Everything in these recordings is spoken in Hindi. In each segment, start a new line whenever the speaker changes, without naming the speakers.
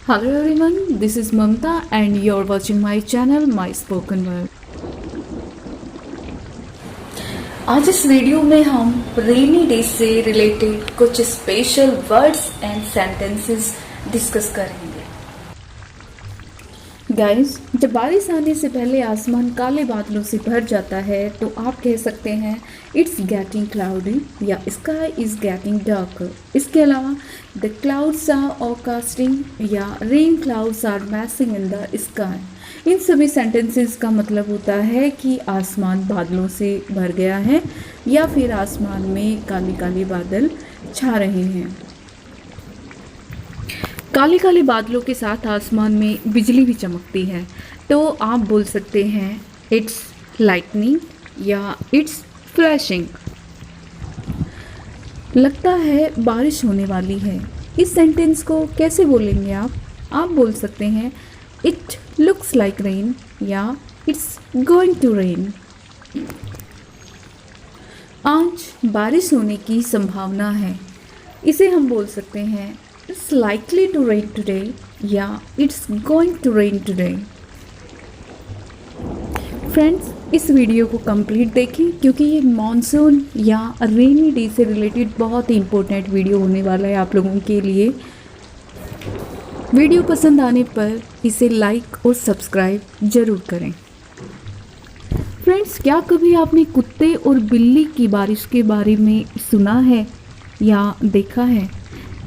Hello everyone, this is Mamta and you're watching my channel My Spoken Word. आज इस वीडियो में हम रेनी डे से रिलेटेड कुछ special words and sentences discuss करेंगे। गाइस, जब बारिश आने से पहले आसमान काले बादलों से भर जाता है तो आप कह सकते हैं इट्स गेटिंग क्लाउडी या स्काई इज गेटिंग डार्क। इसके अलावा द क्लाउड्स आर ओवरकास्टिंग या rain clouds are massing in the sky. इन सभी सेंटेंसेस का मतलब होता है कि आसमान बादलों से भर गया है या फिर आसमान में काले काले बादल छा रहे हैं। काले काले बादलों के साथ आसमान में बिजली भी चमकती है तो आप बोल सकते हैं इट्स लाइटनिंग या इट्स फ्लैशिंग। लगता है बारिश होने वाली है। इस सेंटेंस को कैसे बोलेंगे आप बोल सकते हैं इट लुक्स लाइक रेन या इट्स गोइंग टू रेन। आज बारिश होने की संभावना है, इसे हम बोल सकते हैं it's likely to rain today या it's going to rain today. Friends, इस वीडियो को कंप्लीट देखें क्योंकि ये मॉनसून या रेनी डे से रिलेटेड बहुत ही इम्पोर्टेंट वीडियो होने वाला है आप लोगों के लिए। वीडियो पसंद आने पर इसे लाइक और सब्सक्राइब ज़रूर करें। फ्रेंड्स, क्या कभी आपने कुत्ते और बिल्ली की बारिश के बारे में सुना है या देखा है?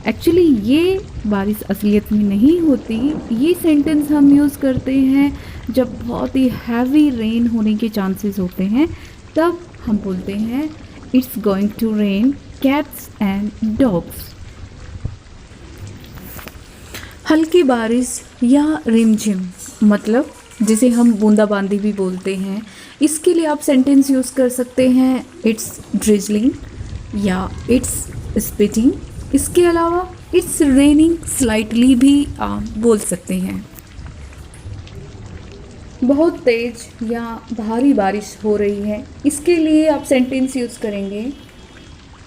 एक्चुअली ये बारिश असलियत में नहीं होती। ये सेंटेंस हम यूज़ करते हैं जब बहुत ही हैवी रेन होने के चांसेस होते हैं, तब हम बोलते हैं it's going to rain cats and dogs. हल्की बारिश या रिमझिम मतलब जिसे हम बूंदाबांदी भी बोलते हैं, इसके लिए आप सेंटेंस यूज़ कर सकते हैं इट्स ड्रिजलिंग या इट्स स्पिटिंग। इसके अलावा इट्स रेनिंग स्लाइटली भी आप बोल सकते हैं। बहुत तेज या भारी बारिश हो रही है, इसके लिए आप सेंटेंस यूज़ करेंगे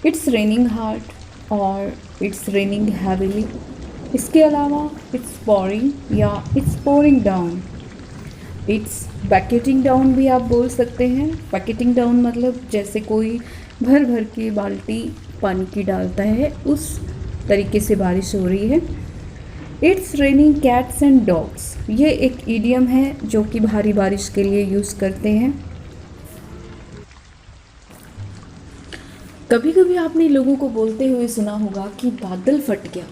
इट्स रेनिंग हार्ड और इट्स रेनिंग हैवीली। इसके अलावा इट्स पोरिंग या it's pouring down. It's bucketing down भी आप बोल सकते हैं। बकेटिंग डाउन मतलब जैसे कोई भर भर के बाल्टी पानी की डालता है, उस तरीके से बारिश हो रही है। It's raining cats and dogs, ये एक इडियम है जो कि भारी बारिश के लिए यूज़ करते हैं। कभी कभी आपने लोगों को बोलते हुए सुना होगा कि बादल फट गया।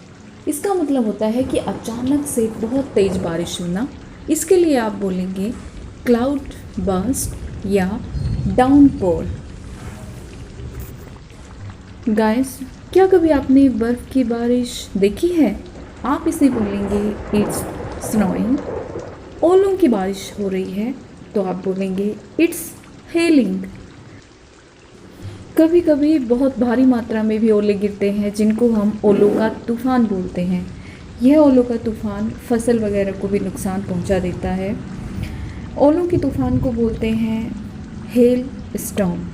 इसका मतलब होता है कि अचानक से बहुत तेज़ बारिश होना। इसके लिए आप बोलेंगे क्लाउड बर्स्ट या डाउनपोर। गाइस, क्या कभी आपने बर्फ़ की बारिश देखी है? आप इसे बोलेंगे इट्स स्नोइंग। ओलों की बारिश हो रही है तो आप बोलेंगे इट्स हेलिंग। कभी कभी बहुत भारी मात्रा में भी ओले गिरते हैं जिनको हम ओलों का तूफ़ान बोलते हैं। यह ओलों का तूफ़ान फसल वगैरह को भी नुकसान पहुंचा देता है। ओलों के तूफ़ान को बोलते हैं हेल स्टॉर्म।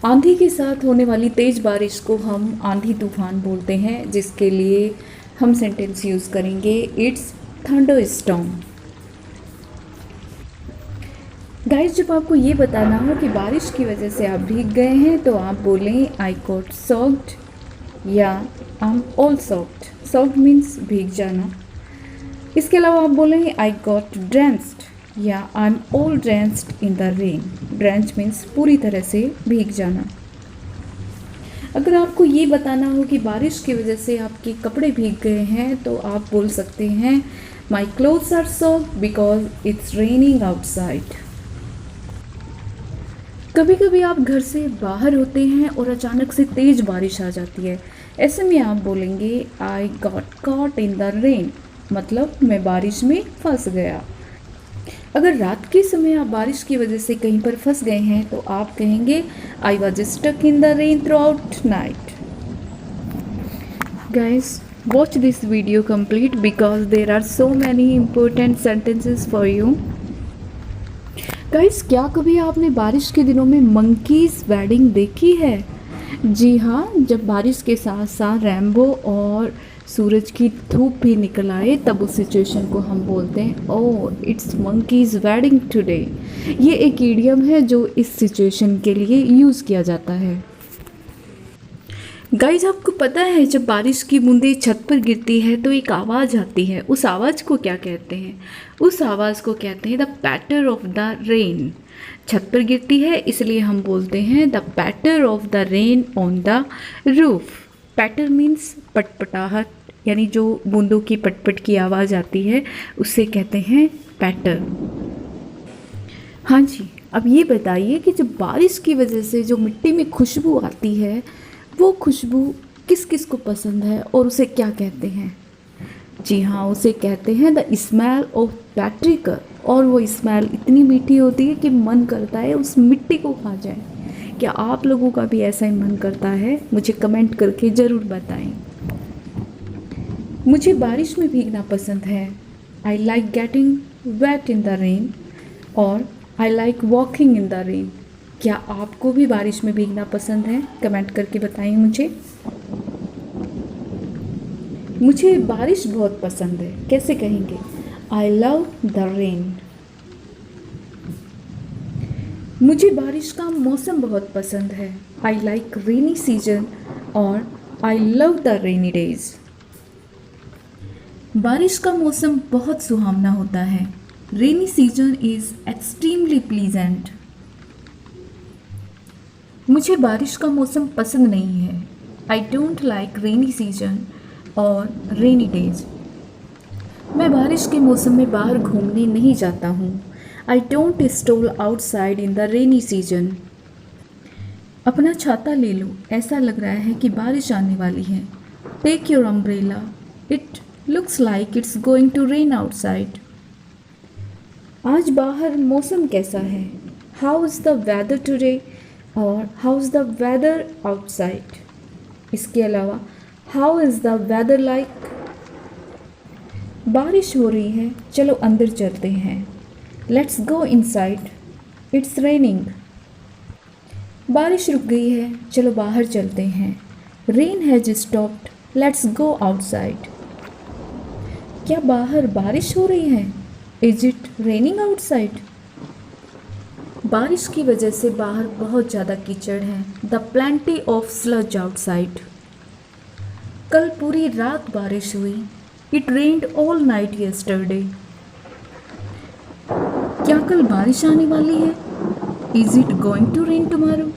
आंधी के साथ होने वाली तेज़ बारिश को हम आंधी तूफान बोलते हैं, जिसके लिए हम सेंटेंस यूज़ करेंगे इट्स थंडर स्टॉर्म। गाइस, जब आपको ये बताना हो कि बारिश की वजह से आप भीग गए हैं तो आप बोलें आई गॉट सोक्ड या I am all soaked. Soaked means भीग जाना। इसके अलावा आप बोलें आई गॉट ड्रेंच्ड या I am all drenched in the rain. Drench means पूरी तरह से भीग जाना। अगर आपको ये बताना हो कि बारिश की वजह से आपके कपड़े भीग गए हैं तो आप बोल सकते हैं my clothes are soaked because it's raining outside. कभी कभी आप घर से बाहर होते हैं और अचानक से तेज़ बारिश आ जाती है। ऐसे में आप बोलेंगे I got caught in the rain, मतलब मैं बारिश में फंस गया। अगर रात के समय आप बारिश की वजह से कहीं पर फंस गए हैं तो आप कहेंगे I was stuck in the rain throughout night. Guys, watch this video complete because there are so many important sentences for you. Guys, क्या कभी आपने बारिश के दिनों में मंकीज़ वेडिंग देखी है? जी हाँ, जब बारिश के साथ साथ रेनबो और सूरज की धूप भी निकल आए तब उस सिचुएशन को हम बोलते हैं oh it's monkeys wedding today. ये एक इडियम है जो इस सिचुएशन के लिए यूज़ किया जाता है। गाइज आपको पता है जब बारिश की बूंदें छत पर गिरती है तो एक आवाज़ आती है, उस आवाज़ को क्या कहते हैं? उस आवाज़ को कहते हैं the patter of the rain. छत पर गिरती है इसलिए हम बोलते हैं the patter of the rain on the roof. Patter means पटपटाहट, यानी जो बूंदों की पटपट की आवाज़ आती है उससे कहते हैं पैटर। हाँ जी, अब ये बताइए कि जब बारिश की वजह से जो मिट्टी में खुशबू आती है वो खुशबू किस किस को पसंद है और उसे क्या कहते हैं? जी हाँ, उसे कहते हैं द स्मेल ऑफ पैट्रिकर। और वो स्मेल इतनी मीठी होती है कि मन करता है उस मिट्टी को खा जाए। क्या आप लोगों का भी ऐसा ही मन करता है? मुझे कमेंट करके ज़रूर बताएं। मुझे बारिश में भीगना पसंद है। I like getting wet in the rain और I like walking in the rain. क्या आपको भी बारिश में भीगना पसंद है? कमेंट करके बताइए मुझे। मुझे बारिश बहुत पसंद है, कैसे कहेंगे? I love the rain. मुझे बारिश का मौसम बहुत पसंद है। आई लाइक रेनी सीजन और I love the rainy days. बारिश का मौसम बहुत सुहावना होता है। Rainy season is extremely pleasant. मुझे बारिश का मौसम पसंद नहीं है। I don't like rainy season और रेनी डेज। मैं बारिश के मौसम में बाहर घूमने नहीं जाता हूँ। I don't stall outside in the rainy season. अपना छाता ले लो, ऐसा लग रहा है कि बारिश आने वाली है। Take your umbrella, it looks like it's going to rain outside. आज बाहर मौसम कैसा है? How is the weather today और how is the weather outside. इसके अलावा how is the weather like. बारिश हो रही है, चलो अंदर चलते हैं। Let's go inside, it's raining. बारिश रुक गई है, चलो बाहर चलते हैं। Rain has stopped, let's go outside. क्या बाहर बारिश हो रही है? Is it raining outside? बारिश की वजह से बाहर बहुत ज़्यादा कीचड़ है। The plenty of sludge outside. कल पूरी रात बारिश हुई। It rained all night yesterday. क्या कल बारिश आने वाली है? Is it going to rain tomorrow?